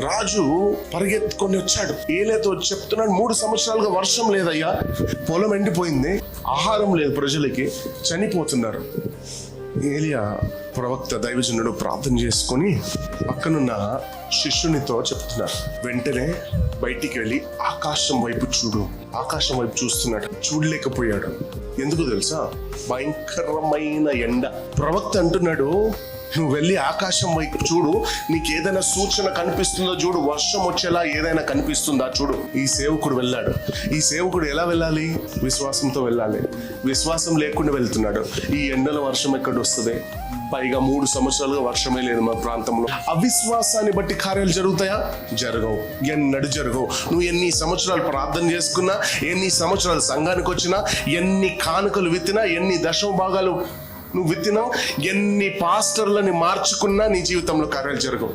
రాజు పరిగెత్తుకొని వచ్చాడు. ఏలేతో చెప్తున్నాడు, 3 సంవత్సరాలుగా వర్షం లేదయ్యా, పొలం ఎండిపోయింది, ఆహారం లేదు, ప్రజలకి చనిపోతున్నారు. ఏలియా ప్రవక్త దైవజనుడు ప్రార్థన చేసుకొని పక్కనున్న శిష్యునితో చెప్తున్నారు, వెంటనే బయటికి వెళ్ళి ఆకాశం వైపు చూడు. ఆకాశం వైపు చూస్తున్నాడు, చూడలేకపోయాడు. ఎందుకు తెలుసా? భయంకరమైన ఎండ. ప్రవక్త అంటున్నాడు, నువ్వు వెళ్ళి ఆకాశం వైపు చూడు, నీకు ఏదైనా సూచన కనిపిస్తుందో చూడు, వర్షం వచ్చేలా ఏదైనా కనిపిస్తుందా చూడు. ఈ సేవకుడు వెళ్ళాడు. ఈ సేవకుడు ఎలా వెళ్ళాలి? విశ్వాసంతో వెళ్ళాలి. విశ్వాసం లేకుండా వెళ్తున్నాడు. ఈ ఎండలో వర్షం ఎక్కడ వస్తుంది? పైగా 3 సంవత్సరాలుగా వర్షమే లేదు మా ప్రాంతంలో. అవిశ్వాసాన్ని బట్టి కార్యాలు జరుగుతాయా? జరగవు, ఎన్నడూ జరగవు. నువ్వు ఎన్ని సంవత్సరాలు ప్రార్థన చేసుకున్నా, ఎన్ని సంవత్సరాలు సంఘానికి వచ్చినా, ఎన్ని కానుకలు విత్తినా, ఎన్ని దశమ భాగాలు నువ్వు విత్తినా, ఎన్ని పాస్టర్లని మార్చుకున్నా నీ జీవితంలో కార్యాలు జరగవు.